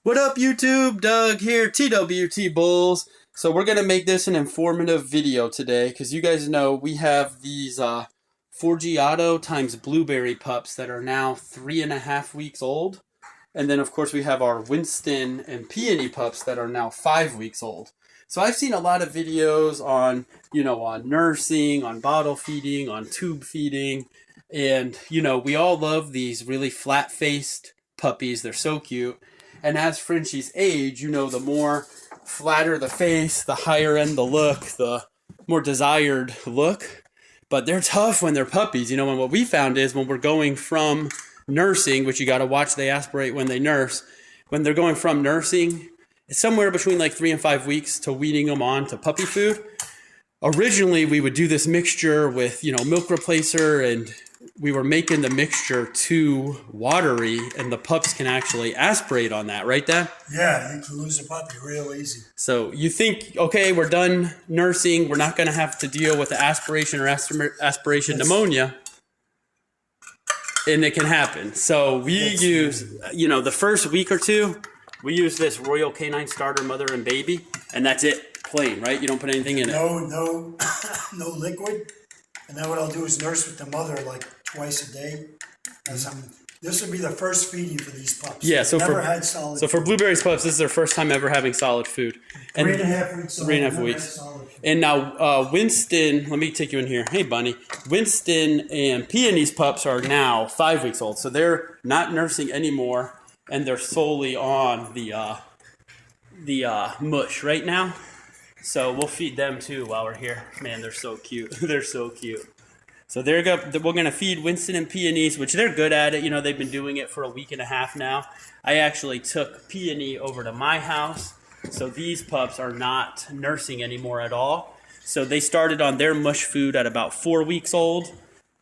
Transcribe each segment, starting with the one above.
What up, YouTube? Doug here, TWT Bulls. So we're going to make this an informative video today because you guys know we have these Forgiato times Blueberry pups that are now 3.5 weeks old. And then, of course, we have our Winston and Peony pups that are now 5 weeks old. So I've seen a lot of videos on, on nursing, on bottle feeding, on tube feeding. And, we all love these really flat-faced puppies. They're so cute. And as Frenchies age, the more flatter the face, the higher end the look, the more desired look. But they're tough when they're puppies. And what we found is when we're going from nursing, which you got to watch, they aspirate when they nurse. When they're going from nursing, it's somewhere between like 3 and 5 weeks to weaning them on to puppy food. Originally, we would do this mixture with, milk replacer, and we were making the mixture too watery, and the pups can actually aspirate on that, right, Dad? Yeah, you can lose a puppy real easy. So you think, okay, we're done nursing, we're not going to have to deal with the aspiration or aspiration pneumonia, and it can happen. So we use, the first week or two, we use this Royal Canine Starter Mother and Baby, and that's it. Plain, right? You don't put anything in it. No liquid. And then what I'll do is nurse with the mother like twice a day. This would be the first feeding for these pups. Yeah, so for Blueberry's pups, this is their first time ever having solid food. And 3.5 weeks. 3.5 weeks. And now Winston, let me take you in here. Hey, Bunny. Winston and Peony's pups are now 5 weeks old, so they're not nursing anymore, and they're solely on the mush right now. So we'll feed them too while we're here. Man, they're so cute. They're so cute. So we're going to feed Winston and Peonies, which they're good at it. They've been doing it for a week and a half now. I actually took Peony over to my house. So these pups are not nursing anymore at all. So they started on their mush food at about 4 weeks old.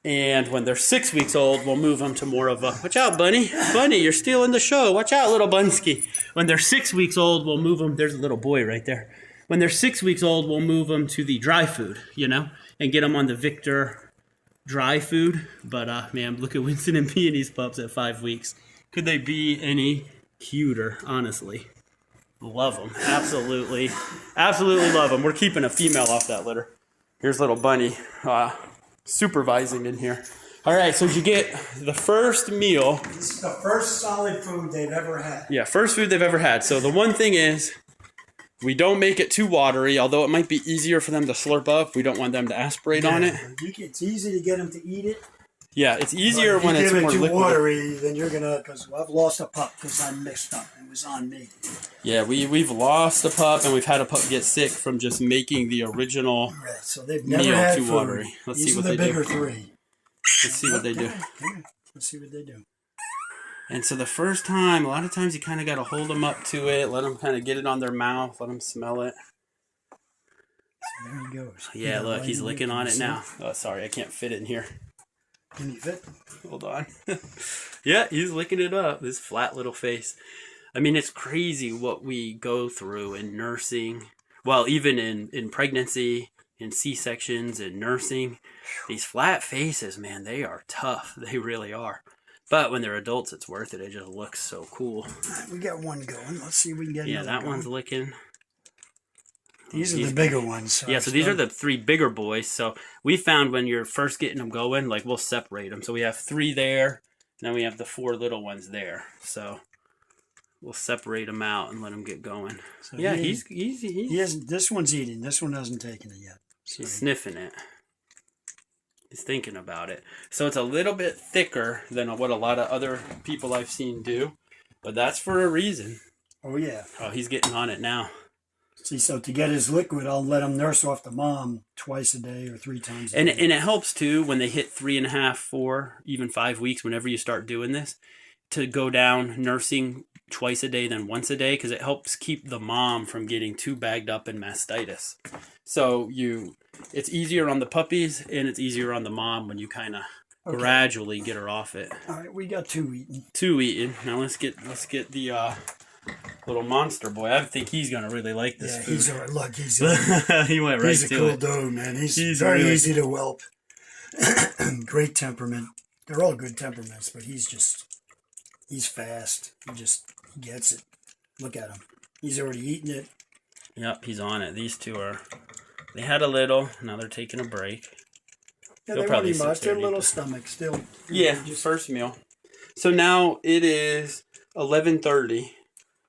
And when they're 6 weeks old, we'll move them to more of a... Watch out, Bunny. Bunny, you're stealing the show. Watch out, little Bunsky. When they're 6 weeks old, we'll move them... There's a little boy right there. When they're 6 weeks old, we'll move them to the dry food, and get them on the Victor dry food. But, man, look at Winston and Peony's pups at 5 weeks. Could they be any cuter, honestly? Love them. Absolutely. Absolutely love them. We're keeping a female off that litter. Here's little Bunny supervising in here. All right, so did you get the first meal? This is the first solid food they've ever had. Yeah, first food they've ever had. So the one thing is... we don't make it too watery, although it might be easier for them to slurp up. We don't want them to aspirate on it. It's easy to get them to eat it. Yeah, it's easier when it's more liquid. If you give it too watery, then you're going to... Because I've lost a pup because I messed up. It was on me. Yeah, we've lost a pup, and we've had a pup get sick from just making the original so they've never meal had too food. watery. Let's see what they do. These are the bigger three. Let's see what they do. Let's see what they do. And so the first time, a lot of times you kind of got to hold them up to it, let them kind of get it on their mouth, let them smell it. So there he goes. Yeah, look, he's licking on it now. Oh, sorry, I can't fit it in here. Can you fit? Hold on. Yeah, he's licking it up. This flat little face. I mean, it's crazy what we go through in nursing. Well, even in pregnancy, in C-sections, in nursing. These flat faces, man, they are tough. They really are. But when they're adults, it's worth it. It just looks so cool. All right, we got one going. Let's see if we can get another that going. One's licking. These are the bigger ones. So these are the 3 bigger boys. So we found when you're first getting them going, like we'll separate them. So we have 3 there, and then we have the 4 little ones there. So we'll separate them out and let them get going. So yeah, he's he hasn't. This one's eating. This one hasn't taken it yet. So he's sniffing it. He's thinking about it. So it's a little bit thicker than what a lot of other people I've seen do. But that's for a reason. Oh, yeah. Oh, he's getting on it now. See, so to get his liquid, I'll let him nurse off the mom twice a day or 3 times a day. day. And it helps, too, when they hit 3.5, 4, even 5 weeks, whenever you start doing this, to go down nursing twice a day than once a day, because it helps keep the mom from getting too bagged up in mastitis. So it's easier on the puppies and it's easier on the mom when you kind of gradually get her off it. All right, we got 2 eating. 2 eating. Now let's get the little monster boy. I think he's gonna really like this food. He's alright. Look, he went right to it. He's a cool dude, man. He's very easy to whelp. Great temperament. They're all good temperaments, but he's fast. He gets it. Look at him. He's already eating it. Yep, he's on it. These two are. They had a little. Now they're taking a break. Yeah, They'll they probably won't eat much. sit there Their and eat little the- stomach still. Yeah, first meal. So now it is 11:30.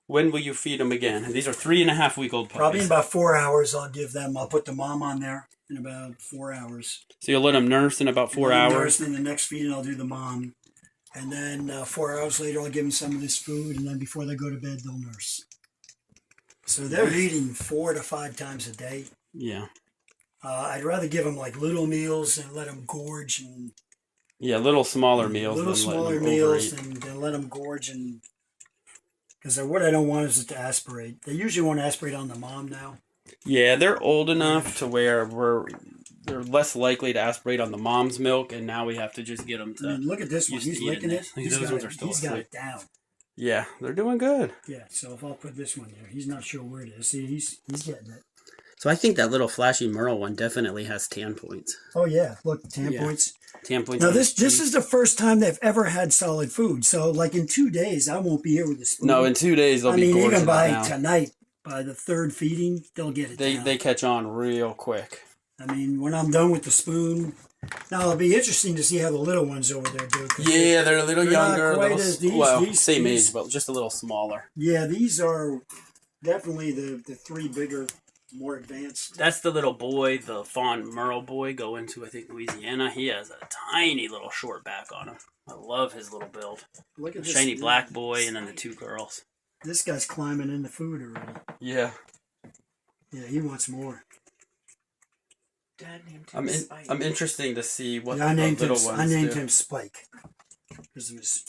When will you feed them again? And these are 3.5-week-old puppies. Probably in about 4 hours. I'll give them. I'll put the mom on there in about 4 hours. So you'll let them nurse in about 4 hours. And then the next feeding, I'll do the mom. And then 4 hours later, I'll give them some of this food. And then before they go to bed, they'll nurse. So they're eating 4 to 5 times a day. Yeah. I'd rather give them like little meals and let them gorge and Yeah, little smaller meals. little than letting smaller them meals overeat. and let them gorge and because what I don't want is to aspirate. They usually want to aspirate on the mom now. Yeah, they're old enough to where they're less likely to aspirate on the mom's milk, and now we have to just get them to. I mean, look at this one. used to He's eating licking it. Those ones are still He's got asleep. it down. Yeah, they're doing good. Yeah. So if I'll put this one there, he's not sure where it is. See, he's getting it. So I think that little flashy Merle one definitely has tan points. Oh yeah, look, tan Yeah. points. Tan points. Now on this his cheek. is the first time they've ever had solid food. So like in 2 days, I won't be here with the spoon. No, in 2 days they'll I be mean, gorging even it by down. tonight, by the third feeding, they'll get it down. They catch on real quick. I mean, when I'm done with the spoon, now it'll be interesting to see how the little ones over there do. 'cause Yeah, they're a little they're not younger, a quite little, as these- well, these- same these- age, but just a little smaller. Yeah, these are definitely the 3 bigger, more advanced. That's the little boy, the fawn Merle boy, going to, I think, Louisiana. He has a tiny little short back on him. I love his little build. Look at this Shiny black boy, and then the 2 girls. This guy's climbing in the food already. Yeah. Yeah, he wants more. Dad named him Spike. I'm interesting to see what Yeah, I the named him. little ones I named do. him Spike because of his.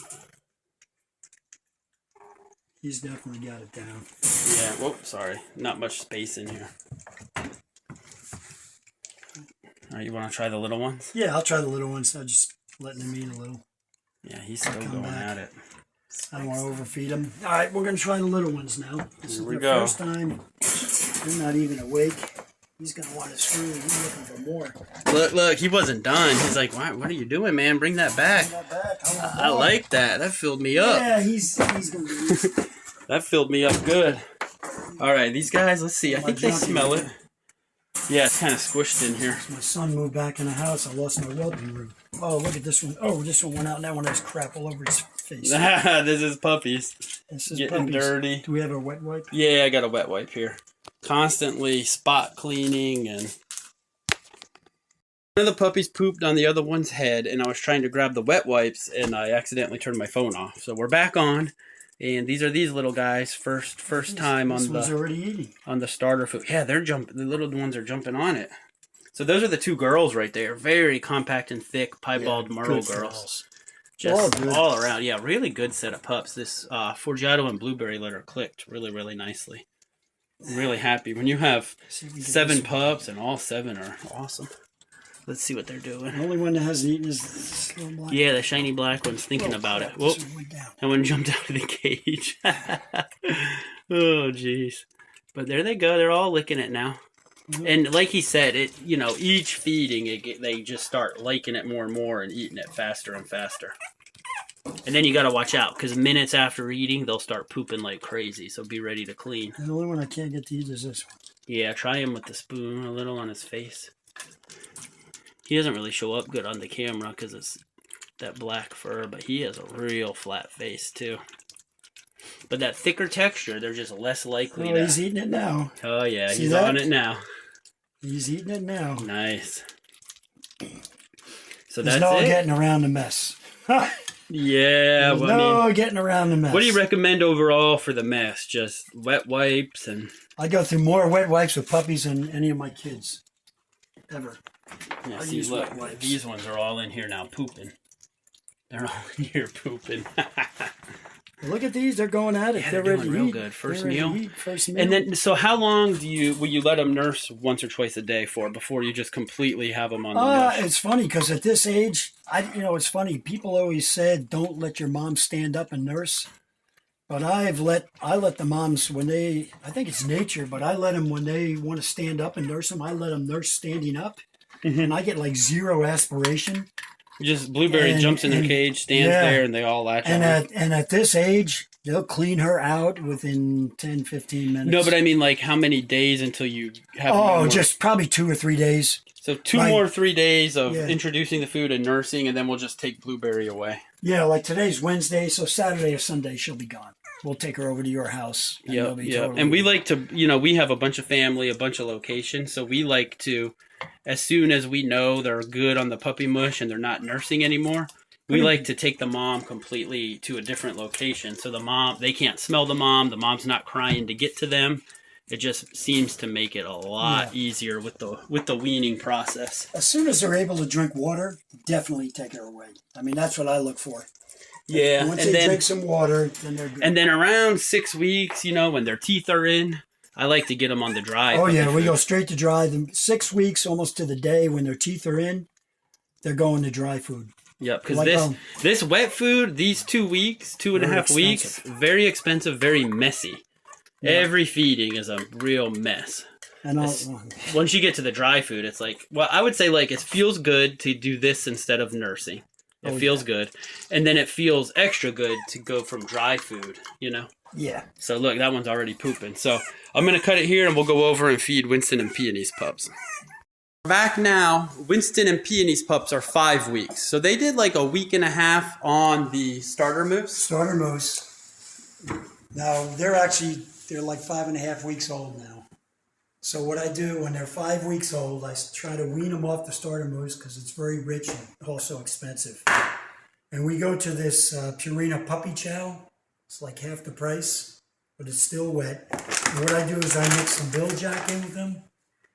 He's definitely got it down. Yeah, whoop, sorry. Not much space in here. All right, you want to try the little ones? Yeah, I'll try the little ones. I'm just letting him eat a little. Yeah, he's still Come going back. at it. I don't want to overfeed them. All right, we're going to try the little ones now. This Here is we the go. first time they're not even awake. He's going to want his food. He's looking for more. Look, he wasn't done. He's like, what are you doing, man? Bring that back. Not bad. I like that. That filled me up. Yeah, he's going to be. That filled me up good. All right, these guys, let's see. I think they smell it. Yeah, it's kind of squished in here. My son moved back in the house. I lost my whelping room. Oh, look at this one. Oh, this one went out, and that one has crap all over its face. This is puppies. This is Getting puppies. dirty. Do we have a wet wipe? Yeah, I got a wet wipe here. Constantly spot cleaning and... One of the puppies pooped on the other one's head, and I was trying to grab the wet wipes, and I accidentally turned my phone off. So we're back on, and these are these little guys. First time This on one's the already eating. starter food. Yeah, they're jumping. The little ones are jumping on it. So those are the 2 girls right there. Very compact and thick, piebald Merle Good girls. All Just good. all around. Yeah, really good set of pups. This Forgiato and Blueberry litter clicked really, really nicely. I'm really happy. When you have See if we can get 7 this one. pups and all 7 are awesome. Let's see what they're doing. The only one that hasn't eaten is this little black. Yeah, the shiny black one's thinking Oh, about crap, it. Whoop. this one went down. That one jumped out of the cage. Oh, jeez. But there they go. They're all licking it now. And like he said, each feeding, they just start liking it more and more and eating it faster and faster. And then you got to watch out, because minutes after eating, they'll start pooping like crazy. So be ready to clean. The only one I can't get to eat is this one. Yeah, try him with the spoon a little on his face. He doesn't really show up good on the camera because it's that black fur, but he has a real flat face too. But that thicker texture, they're just less likely Oh, to... he's eating it now. Oh yeah, See he's that? on it now. He's eating it now. Nice. So There's that's no it? getting around the mess. Yeah, There's well, I mean, no getting around the mess. what do you recommend overall for the mess? Just wet wipes and... I go through more wet wipes with puppies than any of my kids. Ever. Yeah, I see, use look, wet wipes. these ones are all in here now pooping. They're all in here pooping. Look at these. They're going at it. Yeah, they're they're ready doing to real eat. good. First They're ready to meal. eat. First meal. And then, so how long will you let them nurse once or twice a day for before you just completely have them on the nurse? It's funny because at this age, it's funny. People always said, "Don't let your mom stand up and nurse." But I let the moms when they, I think it's nature, but I let them when they want to stand up and nurse them. I let them nurse standing up, and I get like 0 aspiration. Just Blueberry and- jumps in their and- cage, stands yeah. there, and they all latch And on. at this age, They'll clean her out within 10, 15 minutes. No, but I mean, like, how many days until you have? Oh, just probably 2 or 3 days. So two Like, more 3 days of yeah. introducing the food and nursing, and then we'll just take Blueberry away. Yeah, like today's Wednesday, so Saturday or Sunday she'll be gone. We'll take her over to your house. And Yeah, they'll be yeah. totally And we gone. like to, you know, we have a bunch of family, a bunch of locations, so we like to, as soon as we know they're good on the puppy mush and they're not nursing anymore, we like to take the mom completely to a different location. So the mom, they can't smell the mom's not crying to get to them. It just seems to make it a lot easier with the weaning process. As soon as they're able to drink water, definitely take her away. I mean, that's what I look for. Yeah, Once and they then drink some water, then they're good. and then around 6 weeks, you know, when their teeth are in, I like to get them on the dry. Oh puppy yeah, we food. go straight to dry. Them 6 weeks, almost to the day when their teeth are in, they're going to dry food. Yep, because Like, this wet food, these 2 weeks, 2.5 Very weeks, expensive. very expensive, very messy. Yeah. Every feeding is a real mess. And Once you get to the dry food, it's like, well, I would say like it feels good to do this instead of nursing. It feels good, and then it feels extra good to go from dry food, you know. yeah, So look, that one's already pooping. So I'm gonna cut it here, and we'll go over and feed Winston and Peony's pups. Back now, Winston and Peony's pups are 5 weeks. So they did like a week and a half on the starter moose. starter moose. Now they're like 5.5 weeks old now. So what I do when they're 5 weeks old, I try to wean them off the starter moose because it's very rich and also expensive. And we go to this Purina puppy chow. It's like half the price, but it's still wet. And what I do is I mix some Bill Jack in with them.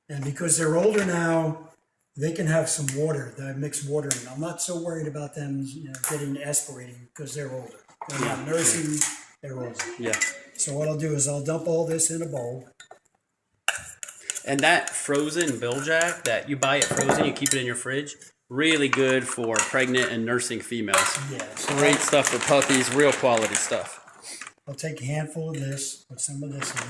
And because they're older now, they can have some water. I mix water in. I'm not so worried about them, getting aspirating because they're older. They're not nursing. They're older. Yeah. So what I'll do is I'll dump all this in a bowl. And that frozen Biljack that you buy it frozen, you keep it in your fridge, really good for pregnant and nursing females. Yeah. Great stuff for puppies, real quality stuff. I'll take a handful of this, put some of this in.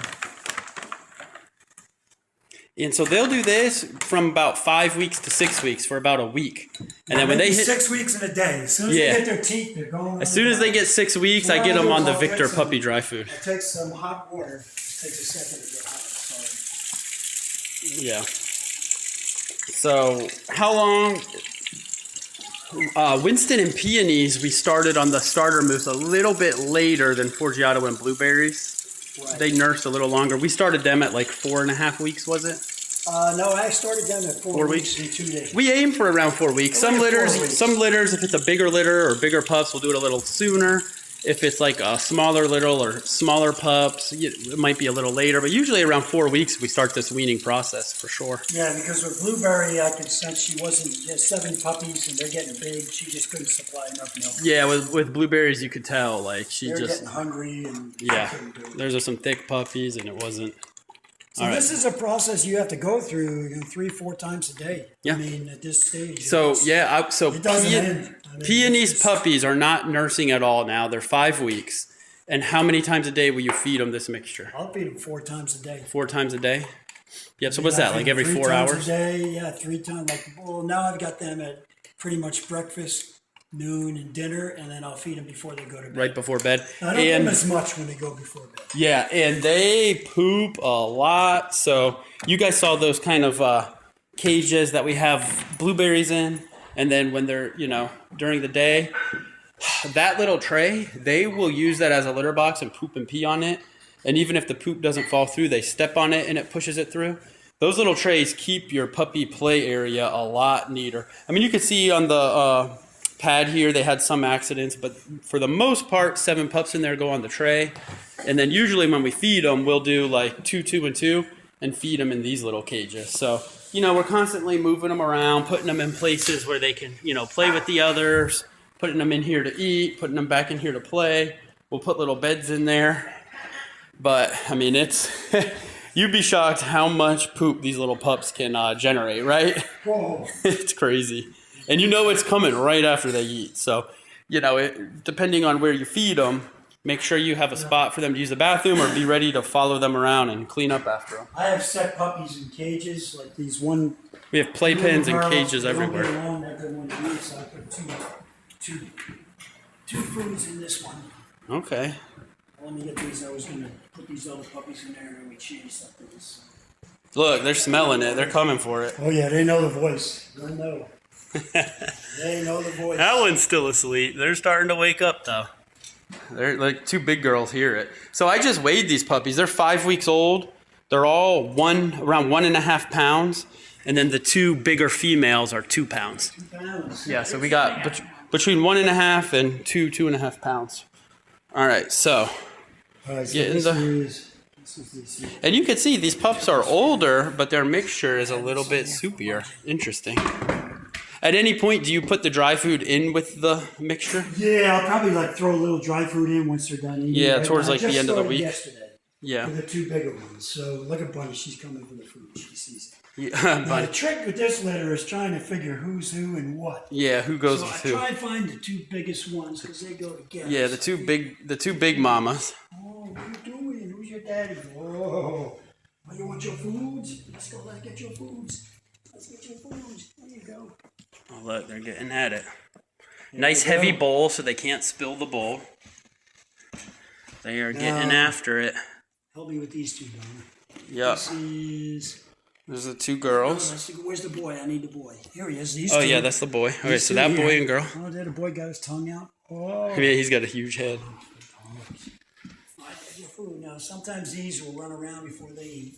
And so they'll do this from about 5 weeks to 6 weeks for about a week. And then when they Maybe hit 6 weeks in a day. As soon as Yeah. they get their teeth, they're going. as soon as they get 6 weeks, I get them on the Victor puppy dry food. I take some hot water. It takes a second to get hot. Yeah. So how long? Winston and Peonies, we started on the starter moose a little bit later than Forgiato and Blueberries. Right. They nursed a little longer. We started them at like 4.5 weeks, was it? No, I started them at 4 weeks and 2 days. We aim for around 4 weeks. Some Around 4 litters, weeks. if it's a bigger litter or bigger pups, we'll do it a little sooner. If it's like a smaller little or smaller pups, it might be a little later. But usually around 4 weeks, we start this weaning process for sure. Yeah, because with Blueberry, I could sense she wasn't. There's 7 puppies and they're getting big. She just couldn't supply enough milk. Yeah, with Blueberries, you could tell like she They're just getting hungry and yeah. she couldn't do it. Those are some thick puppies, and it wasn't. So All right. this is a process you have to go through 3-4 times a day. Yeah. I mean, at this stage. So it's- yeah, it doesn't end. I mean, Peony's it's- puppies are not nursing at all now. They're 5 weeks. And how many times a day will you feed them this mixture? I'll feed them 4 times a day. 4 times a day? Yep, so what's I that, feed like them every 3 4 times hours? a day, yeah, 3 times. Now I've got them at pretty much breakfast, noon, and dinner, and then I'll feed them before they go to bed. Right before bed. I don't give them And as much when they go before bed. yeah, and they poop a lot. So you guys saw those kind of cages that we have blueberries in. And then when they're, during the day, that little tray, they will use that as a litter box and poop and pee on it. And even if the poop doesn't fall through, they step on it and it pushes it through. Those little trays keep your puppy play area a lot neater. I mean, you can see on the pad here, they had some accidents, but for the most part, 7 pups in there go on the tray. And then usually when we feed them, we'll do like 2, 2, and 2 and feed them in these little cages. So, we're constantly moving them around, putting them in places where they can, play with the others, putting them in here to eat, putting them back in here to play. We'll put little beds in there. But, I mean, it's... You'd be shocked how much poop these little pups can generate, right? Whoa. It's crazy. And it's coming right after they eat. So, depending on where you feed them, make sure you have a spot for them to use the bathroom or be ready to follow them around and clean up after them. I have set puppies in cages, like these one... We have playpens and Girls, cages they don't get everywhere. along that good one to eat, so I put two foods in this one. Okay. Let me get these. I was going to put these other puppies in there and we change something. Look, they're smelling it. They're coming for it. Oh, yeah, they know the voice. They know. They know the voice. That one's still asleep. They're starting to wake up, though. They're like two big girls hear it. So I just weighed these puppies. They're 5 weeks old. They're all around 1.5 pounds. And then the two bigger females are 2 pounds. 2 pounds. Yeah, so we got between 1.5 and 2.5 pounds. All right, so All right, so get in this is and you can see these pups are older, but their mixture is a little bit soupier. Interesting. At any point, do you put the dry food in with the mixture? Yeah, I'll probably like throw a little dry food in once they're done eating. Yeah, Right? towards I like the just end of the started week. Yesterday. Yeah. For the two bigger ones. So look at Bunny, she's coming for the food. She sees it. Yeah, Now, the trick with this litter is trying to figure who's who and what. yeah, who goes So with I who? try and find the two biggest ones because they go together. Yeah, the two big mamas. Oh, what are you doing? Who's your daddy? Oh, you want your foods? Let's go. Let's get your foods. Let's get your foods. There you go. Oh, look, they're getting at it. Nice heavy bowl so they can't spill the bowl. They are getting after it. Help me with these two, Donna. Yep. This is. There's the two girls. Where's the boy? I need the boy. Here he is. These Oh two. yeah, that's the boy. Okay, These so two that here. boy and girl. Oh, there the boy got his tongue out. Oh. Yeah, he's got a huge head. All right, get your food now. Sometimes these will run around before they eat.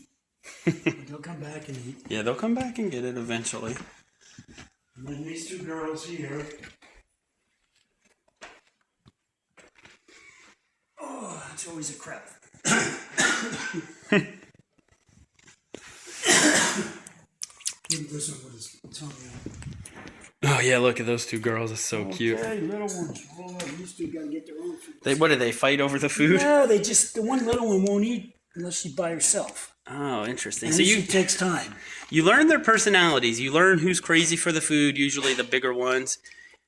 But they'll come back and eat. Yeah, they'll come back and get it eventually. And then these two girls here. Oh, that's always a crap. This one with his tongue out. Oh yeah, look at those two girls. It's so cute. Okay, little ones. Oh, these two gotta get their own food. What do they fight over the food? No, the one little one won't eat unless she's by herself. Oh, interesting. And So it takes time. you learn their personalities. You learn who's crazy for the food, usually the bigger ones.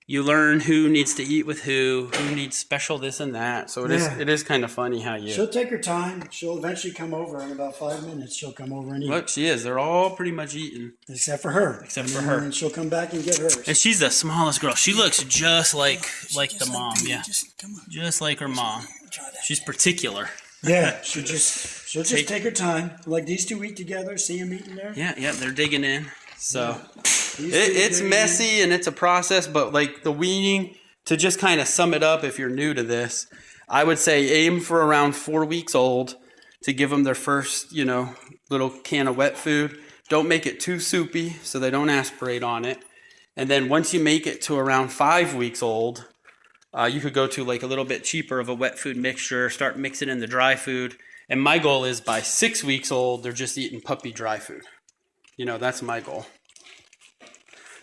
You learn who needs to eat with who needs special this and that. So it is kind of funny how you... She'll take her time. She'll eventually come over in about 5 minutes. She'll come over and eat. Look, she is. They're all pretty much eating. Except for her. And she'll come back and get hers. And she's the smallest girl. She looks just like the mom. Yeah, Come on. just like her mom. Try that. She's particular. Yeah, she'll just take her time. Like these two eat together. See them eating there? Yeah, they're digging in. So These two it's digging messy and it's a process, but like the weaning, to just kind of sum it up, if you're new to this, I would say aim for around 4 weeks old to give them their first, little can of wet food. Don't make it too soupy so they don't aspirate on it. And then once you make it to around 5 weeks old, you could go to like a little bit cheaper of a wet food mixture, start mixing in the dry food. And my goal is by 6 weeks old, they're just eating puppy dry food. That's my goal.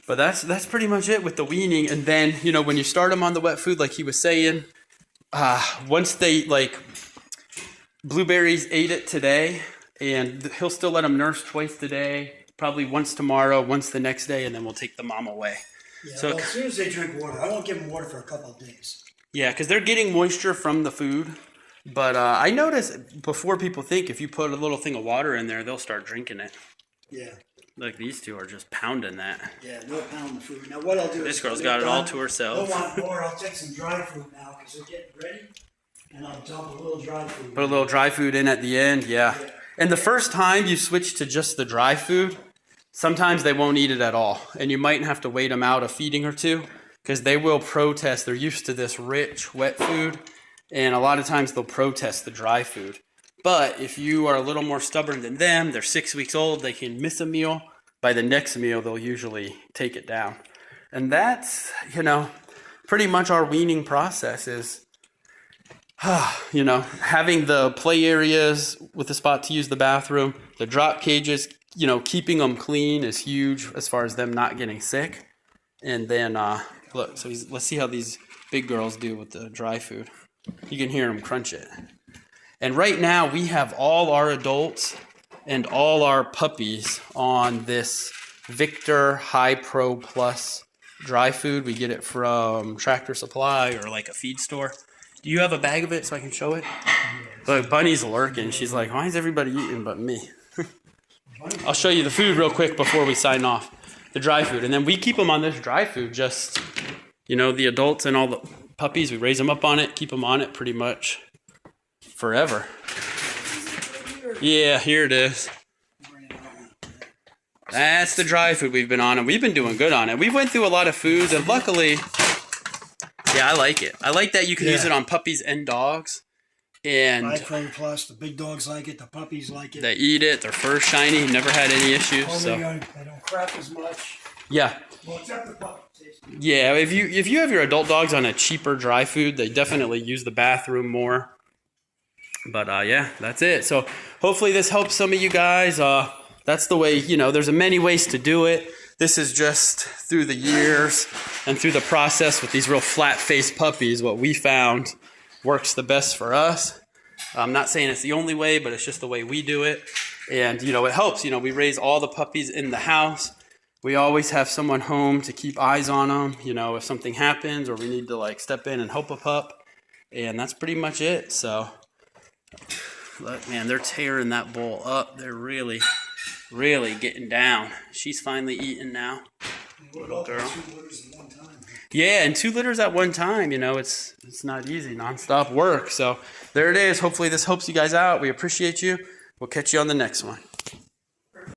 But that's pretty much it with the weaning. And then, when you start them on the wet food, like he was saying, once they, Blueberries ate it today, and he'll still let them nurse twice today, probably once tomorrow, once the next day, and then we'll take the mom away. Yeah, So- well, as soon as they drink water, I won't give them water for a couple of days. Yeah, because they're getting moisture from the food. But I noticed before people think if you put a little thing of water in there, they'll start drinking it. Yeah, Like these two are just pounding that. yeah, they'll pound the food. Now what I'll do This is... girl's when got they're it all done, to herself. They'll want more. I'll take some dry food now because they're getting ready. And I'll dump a little dry food. Put a little dry food in at the end, yeah. And the first time you switch to just the dry food, sometimes they won't eat it at all. And you might have to wait them out a feeding or two because they will protest. They're used to this rich, wet food. And a lot of times they'll protest the dry food. But if you are a little more stubborn than them, they're 6 weeks old, they can miss a meal. By the next meal, they'll usually take it down. And that's, pretty much our weaning process is, having the play areas with a spot to use the bathroom, the drop cages, keeping them clean is huge as far as them not getting sick. And then, look, so let's see how these big girls do with the dry food. You can hear them crunch it. And right now we have all our adults and all our puppies on this Victor High Pro Plus dry food. We get it from Tractor Supply or like a feed store. Do you have a bag of it so I can show it? Look, Bunny's lurking. She's like, why is everybody eating but me? I'll show you the food real quick before we sign off. The dry food. And then we keep them on this dry food, just, the adults and all the puppies, we raise them up on it, keep them on it pretty much forever. Yeah, here it is. That's the dry food we've been on, and we've been doing good on it. We went through a lot of foods, and luckily, yeah, I like it. I like that you can use it on puppies and dogs. And iPhone Plus, the big dogs like it, the puppies like it. They eat it. Their fur's shiny. Never had any issues. So They don't crap as much. yeah. Well, except the puppies. Yeah, if you have your adult dogs on a cheaper dry food, they definitely use the bathroom more. But yeah, that's it. So hopefully this helps some of you guys. That's the way, there's many ways to do it. This is just through the years and through the process with these real flat-faced puppies, what we found works the best for us. I'm not saying it's the only way, but it's just the way we do it. And, it helps. We raise all the puppies in the house. We always have someone home to keep eyes on them, if something happens or we need to step in and help a pup. And that's pretty much it. So, look, man, they're tearing that bowl up. They're really, really getting down. She's finally eating now. Little girl. 2 litters at one time. Yeah, and 2 litters at one time, it's not easy, nonstop work. So there it is. Hopefully this helps you guys out. We appreciate you. We'll catch you on the next one.